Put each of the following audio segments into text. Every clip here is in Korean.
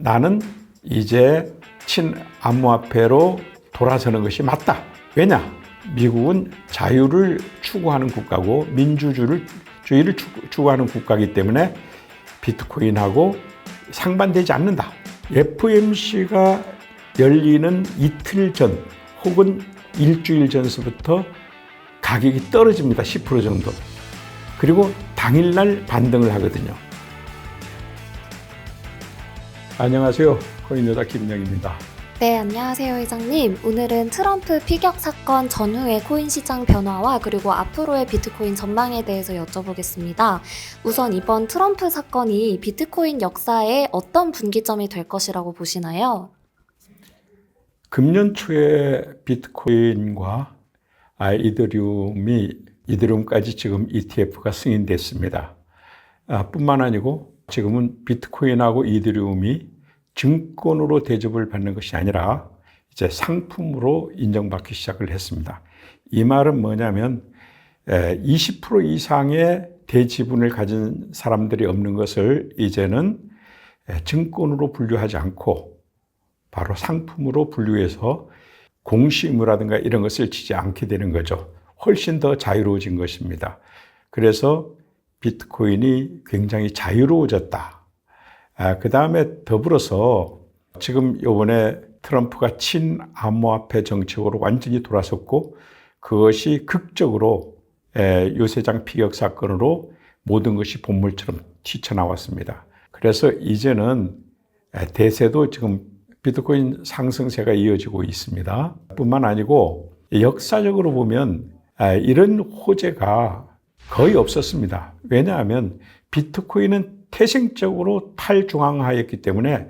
나는 이제 친암호화폐로 돌아서는 것이 맞다. 왜냐? 미국은 자유를 추구하는 국가고 민주주의를 추구하는 국가이기 때문에 비트코인하고 상반되지 않는다. FOMC가 열리는 이틀 전 혹은 일주일 전서부터 가격이 떨어집니다. 10% 정도. 그리고 당일날 반등을 하거든요. 안녕하세요. 코인여자 김영입니다. 네, 안녕하세요, 회장님. 오늘은 트럼프 피격 사건 전후의 코인 시장 변화와 그리고 앞으로의 비트코인 전망에 대해서 여쭤보겠습니다. 우선 이번 트럼프 사건이 비트코인 역사에 어떤 분기점이 될 것이라고 보시나요? 금년 초에 비트코인과 이더리움까지 지금 ETF가 승인됐습니다. 뿐만 아니고 지금은 비트코인하고 이더리움이 증권으로 대접을 받는 것이 아니라 이제 상품으로 인정받기 시작을 했습니다. 이 말은 뭐냐면 20% 이상의 대지분을 가진 사람들이 없는 것을 이제는 증권으로 분류하지 않고 바로 상품으로 분류해서 공시의무라든가 이런 것을 지지 않게 되는 거죠. 훨씬 더 자유로워진 것입니다. 그래서 비트코인이 굉장히 자유로워졌다. 그 다음에 더불어서 지금 이번에 트럼프가 친암호화폐 정책으로 완전히 돌아섰고 그것이 극적으로 유세장 피격 사건으로 모든 것이 본물처럼 튀쳐나왔습니다. 그래서 이제는 대세도 지금 비트코인 상승세가 이어지고 있습니다. 뿐만 아니고 역사적으로 보면 이런 호재가 거의 없었습니다. 왜냐하면 비트코인은 태생적으로 탈중앙화였기 때문에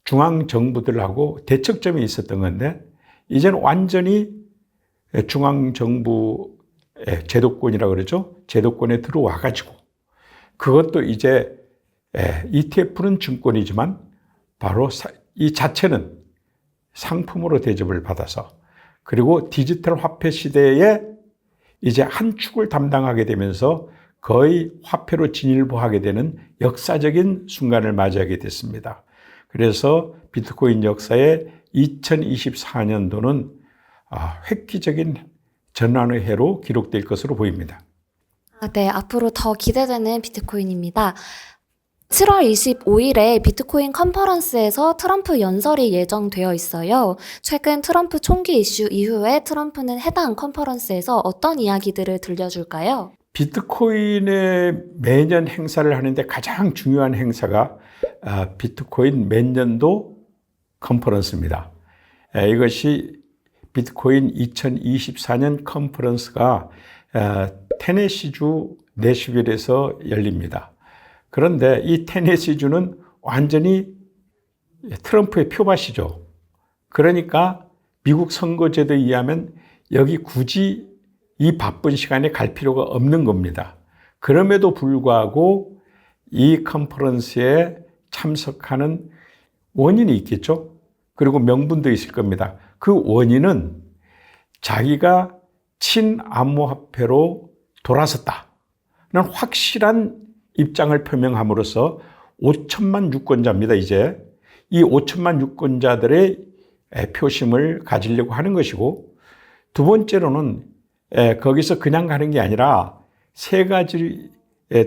중앙정부들하고 대척점이 있었던 건데 이제는 완전히 중앙정부의 제도권이라고 그러죠. 제도권에 들어와 가지고 그것도 이제 ETF는 증권이지만 바로 이 자체는 상품으로 대접을 받아서 그리고 디지털 화폐 시대에 이제 한 축을 담당하게 되면서 거의 화폐로 진일보하게 되는 역사적인 순간을 맞이하게 됐습니다. 그래서 비트코인 역사의 2024년도는 획기적인 전환의 해로 기록될 것으로 보입니다. 네, 앞으로 더 기대되는 비트코인입니다. 7월 25일에 비트코인 컨퍼런스에서 트럼프 연설이 예정되어 있어요. 최근 트럼프 총기 이슈 이후에 트럼프는 해당 컨퍼런스에서 어떤 이야기들을 들려줄까요? 비트코인의 매년 행사를 하는데 가장 중요한 행사가 비트코인 매년도 컨퍼런스입니다. 이것이 비트코인 2024년 컨퍼런스가 테네시주 내슈빌에서 열립니다. 그런데 이 테네시주는 완전히 트럼프의 표밭이죠. 그러니까 미국 선거제도에 의하면 여기 굳이 이 바쁜 시간에 갈 필요가 없는 겁니다. 그럼에도 불구하고 이 컨퍼런스에 참석하는 원인이 있겠죠. 그리고 명분도 있을 겁니다. 그 원인은 자기가 친암호화폐로 돌아섰다는 확실한 입장을 표명함으로써 5천만 유권자입니다. 이제 이 5천만 유권자들의 표심을 가지려고 하는 것이고 두 번째로는 거기서 그냥 가는 게 아니라 세 가지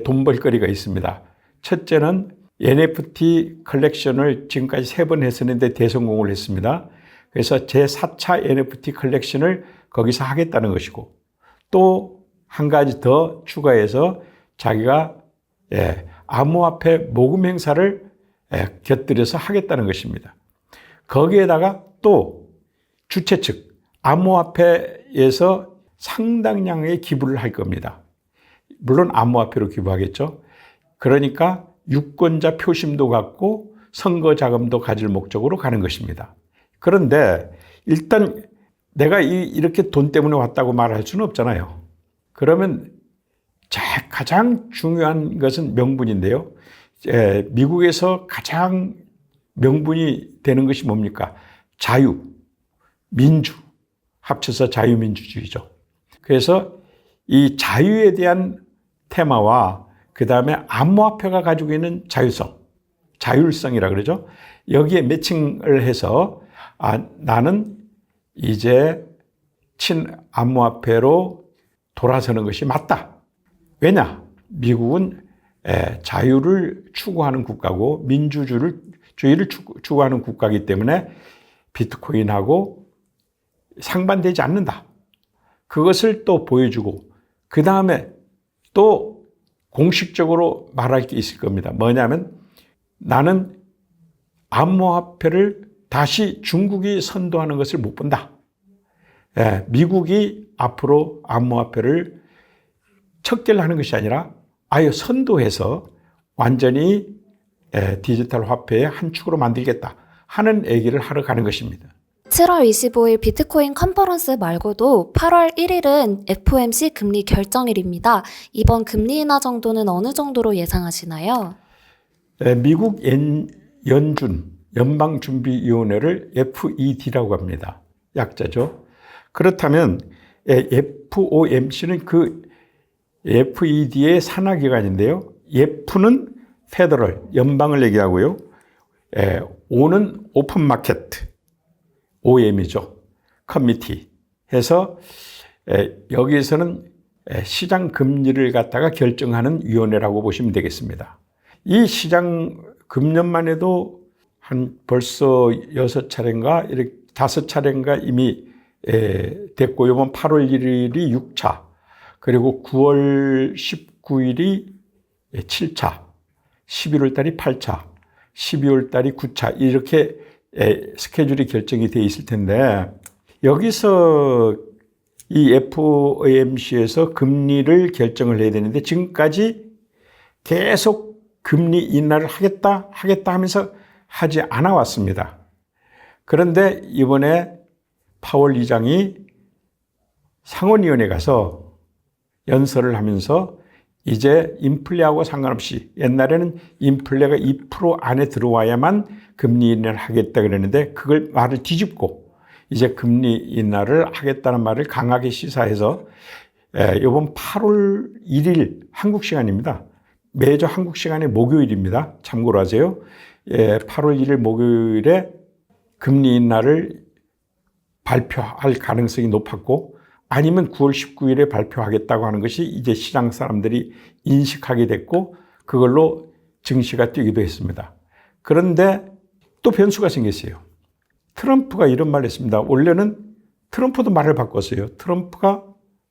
돈 벌거리가 있습니다. 첫째는 NFT 컬렉션을 지금까지 3번 했었는데 대성공을 했습니다. 그래서 제4차 NFT 컬렉션을 거기서 하겠다는 것이고 또 한 가지 더 추가해서 자기가 암호화폐 모금 행사를 곁들여서 하겠다는 것입니다. 거기에다가 또 주최 측 암호화폐에서 상당량의 기부를 할 겁니다. 물론 암호화폐로 기부하겠죠. 그러니까 유권자 표심도 갖고 선거 자금도 가질 목적으로 가는 것입니다. 그런데 일단 내가 이렇게 돈 때문에 왔다고 말할 수는 없잖아요. 그러면 가장 중요한 것은 명분인데요. 미국에서 가장 명분이 되는 것이 뭡니까? 자유, 민주, 합쳐서 자유민주주의죠. 그래서 이 자유에 대한 테마와 그 다음에 암호화폐가 가지고 있는 자유성, 자율성이라 그러죠. 여기에 매칭을 해서 나는 이제 친암호화폐로 돌아서는 것이 맞다. 왜냐? 미국은 자유를 추구하는 국가고 민주주의를 추구하는 국가이기 때문에 비트코인하고 상반되지 않는다. 그것을 또 보여주고 그 다음에 또 공식적으로 말할 게 있을 겁니다. 뭐냐면 나는 암호화폐를 다시 중국이 선도하는 것을 못 본다. 미국이 앞으로 암호화폐를 척결하는 것이 아니라 아예 선도해서 완전히 디지털 화폐의 한 축으로 만들겠다 하는 얘기를 하러 가는 것입니다. 7월 25일 비트코인 컨퍼런스 말고도 8월 1일은 FOMC 금리 결정일입니다. 이번 금리 인하 정도는 어느 정도로 예상하시나요? 미국 연방준비위원회를 FED라고 합니다. 약자죠. 그렇다면 FOMC는 그 FED의 산하기관인데요. F는 페더럴, 연방을 얘기하고요. O는 오픈마켓, OM이죠. 커미티 해서 여기에서는 시장 금리를 갖다가 결정하는 위원회라고 보시면 되겠습니다. 이 시장 금년만 해도 한 벌써 6차례인가 이렇게 5차례인가 이미 됐고 이번 8월 1일이 6차 그리고 9월 19일이 7차 11월 달이 8차 12월 달이 9차 이렇게 스케줄이 결정이 돼 있을 텐데 여기서 이 FOMC에서 금리를 결정을 해야 되는데 지금까지 계속 금리 인하를 하겠다 하면서 하지 않아 왔습니다. 그런데 이번에 파월 의장이 상원위원회 가서 연설을 하면서 이제 인플레하고 상관없이 옛날에는 인플레가 2% 안에 들어와야만 금리 인하를 하겠다 그랬는데 그걸 말을 뒤집고 이제 금리 인하를 하겠다는 말을 강하게 시사해서 이번 8월 1일 한국 시간입니다. 매주 한국 시간의 목요일입니다. 참고로 하세요. 8월 1일 목요일에 금리 인하를 발표할 가능성이 높았고 아니면 9월 19일에 발표하겠다고 하는 것이 이제 시장 사람들이 인식하게 됐고 그걸로 증시가 뛰기도 했습니다. 그런데 또 변수가 생겼어요. 트럼프가 이런 말을 했습니다. 원래는 트럼프도 말을 바꿨어요. 트럼프가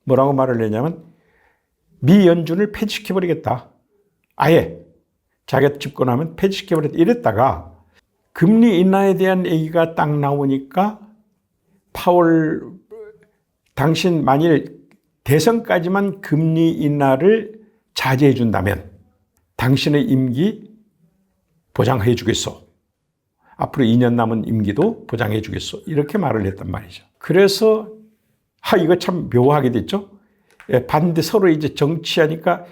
뭐라고 말을 했냐면 미 연준을 폐지시켜버리겠다. 아예 자기가 집권하면 폐지시켜버리겠다. 이랬다가 금리 인하에 대한 얘기가 딱 나오니까 파월 당신 만일 대선까지만 금리 인하를 자제해 준다면 당신의 임기 보장해 주겠소. 앞으로 2년 남은 임기도 보장해 주겠소. 이렇게 말을 했단 말이죠. 그래서 이거 참 묘하게 됐죠. 서로 이제 정치하니까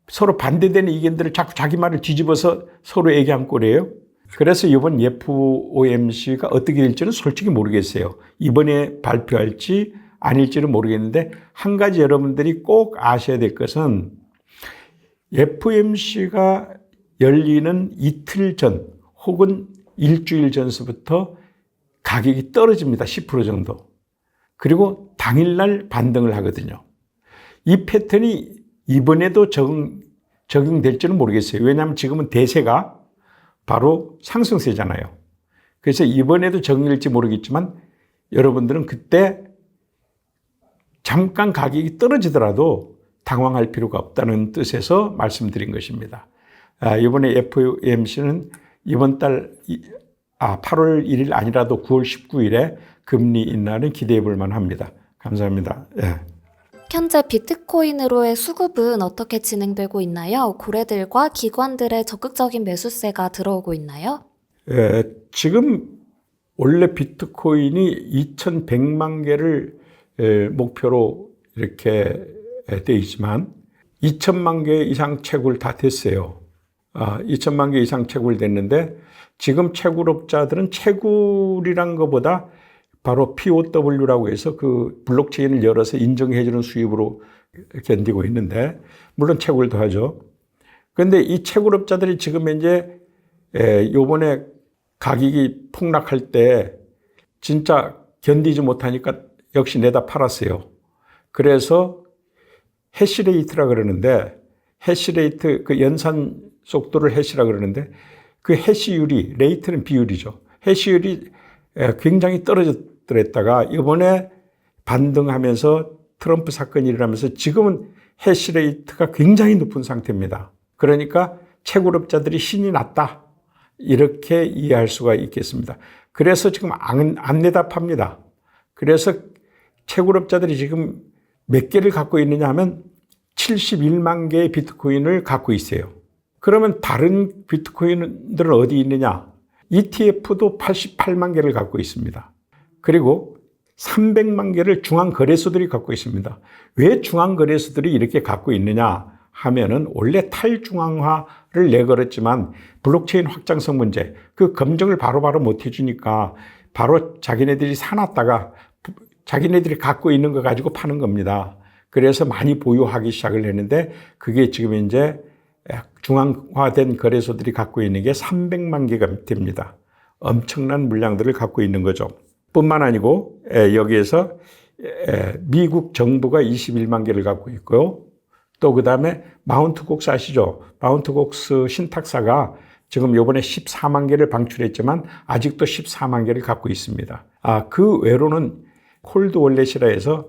서로 반대되는 의견들을 자꾸 자기 말을 뒤집어서 서로 얘기한 꼴이에요. 그래서 이번 FOMC가 어떻게 될지는 솔직히 모르겠어요. 이번에 발표할지 아닐지는 모르겠는데 한 가지 여러분들이 꼭 아셔야 될 것은 FOMC가 열리는 이틀 전 혹은 일주일 전서부터 가격이 떨어집니다. 10% 정도. 그리고 당일날 반등을 하거든요. 이 패턴이 이번에도 적용될지는 모르겠어요. 왜냐하면 지금은 대세가 바로 상승세잖아요. 그래서 이번에도 적용될지 모르겠지만 여러분들은 그때 잠깐 가격이 떨어지더라도 당황할 필요가 없다는 뜻에서 말씀드린 것입니다. 이번에 FOMC는 이번 달 8월 1일 아니라도 9월 19일에 금리 인하는 기대해 볼 만합니다. 감사합니다. 현재 비트코인으로의 수급은 어떻게 진행되고 있나요? 고래들과 기관들의 적극적인 매수세가 들어오고 있나요? 지금 원래 비트코인이 2,100만 개를 목표로 이렇게 돼 있지만 2천만 개 이상 채굴 다 됐어요. 2천만 개 이상 채굴됐는데 지금 채굴업자들은 채굴이란 것보다 바로 POW라고 해서 그 블록체인을 열어서 인정해주는 수입으로 견디고 있는데 물론 채굴도 하죠. 그런데 이 채굴업자들이 지금 현재 요번에 가격이 폭락할 때 진짜 견디지 못하니까 역시 내다 팔았어요. 그래서 해시레이트라 그러는데, 해시레이트, 그 연산 속도를 해시라 그러는데, 그 해시율이, 레이트는 비율이죠. 해시율이 굉장히 떨어졌더랬다가 이번에 반등하면서 트럼프 사건이 일어나면서 지금은 해시레이트가 굉장히 높은 상태입니다. 그러니까 채굴업자들이 신이 났다, 이렇게 이해할 수가 있겠습니다. 그래서 지금 안 내다 팝니다. 그래서 채굴업자들이 지금 몇 개를 갖고 있느냐 하면 71만 개의 비트코인을 갖고 있어요. 그러면 다른 비트코인들은 어디 있느냐? ETF도 88만 개를 갖고 있습니다. 그리고 300만 개를 중앙거래소들이 갖고 있습니다. 왜 중앙거래소들이 이렇게 갖고 있느냐 하면은 원래 탈중앙화를 내걸었지만 블록체인 확장성 문제, 그 검증을 바로바로 못 해주니까 바로 자기네들이 사놨다가 자기네들이 갖고 있는 거 가지고 파는 겁니다. 그래서 많이 보유하기 시작을 했는데 그게 지금 이제 중앙화된 거래소들이 갖고 있는 게 300만 개가 됩니다. 엄청난 물량들을 갖고 있는 거죠. 뿐만 아니고 여기에서 미국 정부가 21만 개를 갖고 있고요. 또 그 다음에 마운트 곡스 아시죠? 마운트 곡스 신탁사가 지금 요번에 14만 개를 방출했지만 아직도 14만 개를 갖고 있습니다. 그 외로는 콜드 월렛이라 해서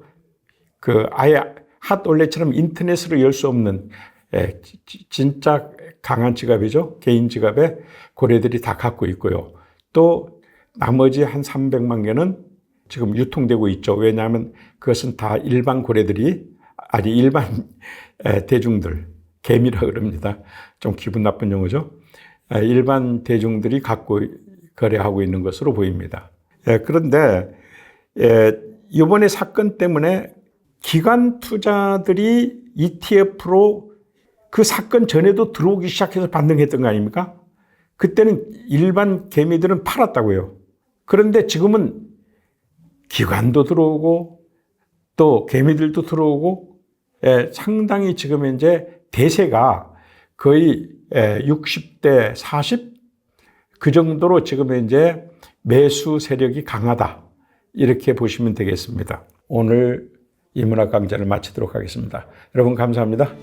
그 아예 핫 월렛처럼 인터넷으로 열 수 없는 진짜 강한 지갑이죠. 개인 지갑에 고래들이 다 갖고 있고요. 또 나머지 한 300만 개는 지금 유통되고 있죠. 왜냐하면 그것은 다 일반 고래들이, 아니 일반 대중들, 개미라 그럽니다. 좀 기분 나쁜 용어죠. 일반 대중들이 갖고 거래하고 있는 것으로 보입니다. 그런데 이번에 사건 때문에 기관 투자들이 ETF로 그 사건 전에도 들어오기 시작해서 반등했던 거 아닙니까? 그때는 일반 개미들은 팔았다고요. 그런데 지금은 기관도 들어오고 또 개미들도 들어오고 상당히 지금 이제 대세가 거의 60대 40? 그 정도로 지금 이제 매수 세력이 강하다, 이렇게 보시면 되겠습니다. 오늘 인문학 강좌를 마치도록 하겠습니다. 여러분 감사합니다.